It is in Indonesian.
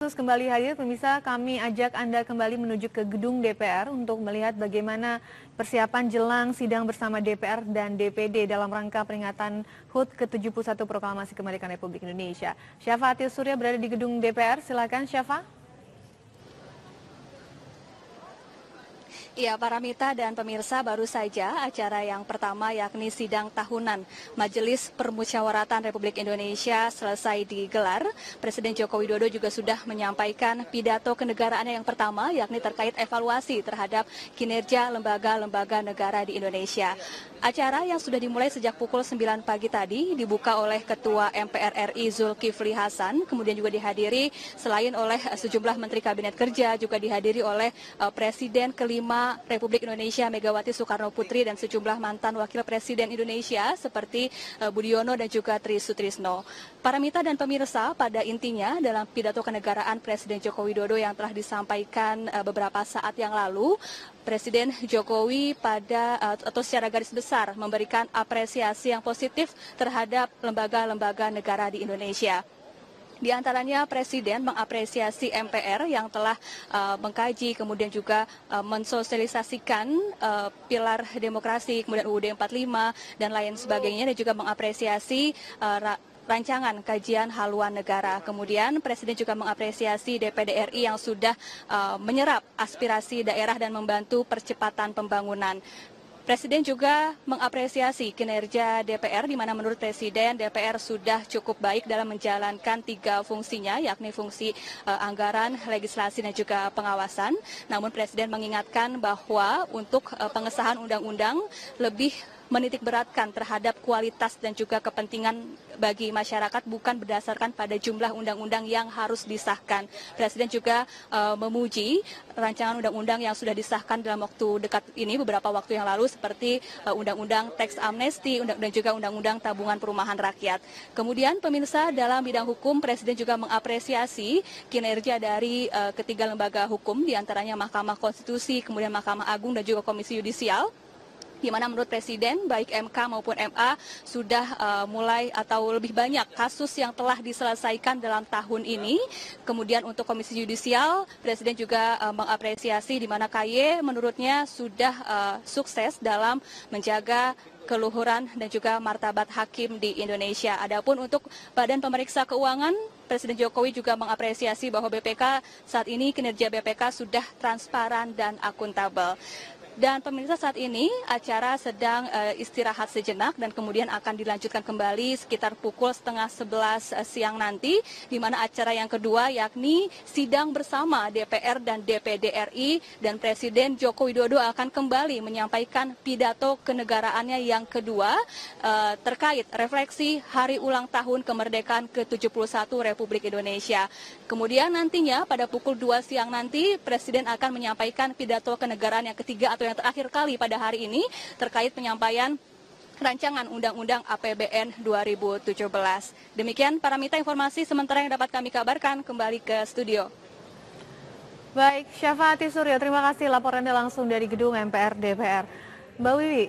kasus kembali hadir, pemirsa, kami ajak Anda kembali menuju ke gedung DPR untuk melihat bagaimana persiapan jelang sidang bersama DPR dan DPD dalam rangka peringatan HUT ke-71 Proklamasi Kemerdekaan Republik Indonesia. Syafa Atil Surya berada di gedung DPR, silakan Syafa. Ya, Paramita dan pemirsa, baru saja acara yang pertama yakni sidang tahunan Majelis Permusyawaratan Republik Indonesia selesai digelar. Presiden Joko Widodo juga sudah menyampaikan pidato kenegaraannya yang pertama yakni terkait evaluasi terhadap kinerja lembaga-lembaga negara di Indonesia. Acara yang sudah dimulai sejak pukul 9 pagi tadi dibuka oleh Ketua MPR RI Zulkifli Hasan, kemudian juga dihadiri selain oleh sejumlah Menteri Kabinet Kerja, juga dihadiri oleh Presiden kelima Republik Indonesia Megawati Soekarno Putri dan sejumlah mantan Wakil Presiden Indonesia seperti Budiono dan juga Tri Sutrisno. Paramita dan pemirsa, pada intinya dalam pidato kenegaraan Presiden Joko Widodo yang telah disampaikan beberapa saat yang lalu, Presiden Jokowi atau secara garis besar memberikan apresiasi yang positif terhadap lembaga-lembaga negara di Indonesia. Di antaranya Presiden mengapresiasi MPR yang telah mengkaji kemudian juga mensosialisasikan pilar demokrasi, kemudian UUD 45 dan lain sebagainya, dan juga mengapresiasi rancangan kajian haluan negara. Kemudian Presiden juga mengapresiasi DPD RI yang sudah menyerap aspirasi daerah dan membantu percepatan pembangunan. Presiden juga mengapresiasi kinerja DPR, di mana menurut Presiden DPR sudah cukup baik dalam menjalankan 3 fungsinya, yakni fungsi anggaran, legislasi, dan juga pengawasan. Namun Presiden mengingatkan bahwa untuk pengesahan undang-undang lebih menitik beratkan terhadap kualitas dan juga kepentingan bagi masyarakat, bukan berdasarkan pada jumlah undang-undang yang harus disahkan. Presiden juga memuji rancangan undang-undang yang sudah disahkan dalam waktu dekat ini, beberapa waktu yang lalu, seperti undang-undang teks amnesti dan juga undang-undang tabungan perumahan rakyat. Kemudian pemirsa, dalam bidang hukum, Presiden juga mengapresiasi kinerja dari ketiga lembaga hukum, diantaranya Mahkamah Konstitusi, kemudian Mahkamah Agung dan juga Komisi Yudisial, di mana menurut Presiden baik MK maupun MA sudah mulai atau lebih banyak kasus yang telah diselesaikan dalam tahun ini. Kemudian untuk Komisi Yudisial, Presiden juga mengapresiasi di mana KY menurutnya sudah sukses dalam menjaga keluhuran dan juga martabat hakim di Indonesia. Adapun untuk Badan Pemeriksa Keuangan, Presiden Jokowi juga mengapresiasi bahwa BPK saat ini, kinerja BPK sudah transparan dan akuntabel. Dan pemirsa, saat ini acara sedang istirahat sejenak dan kemudian akan dilanjutkan kembali sekitar pukul 10:30 siang nanti, di mana acara yang kedua yakni sidang bersama DPR dan DPD RI, dan Presiden Joko Widodo akan kembali menyampaikan pidato kenegaraannya yang kedua terkait refleksi hari ulang tahun kemerdekaan ke-71 Republik Indonesia. Kemudian nantinya pada pukul 2 siang nanti Presiden akan menyampaikan pidato kenegaraan yang ketiga atau yang terakhir kali pada hari ini terkait penyampaian rancangan Undang-Undang APBN 2017. Demikian Paramita, informasi sementara yang dapat kami kabarkan. Kembali ke studio. Baik, Syafa Atil Surya, terima kasih laporannya langsung dari gedung MPR DPR. Mbak Wiwi,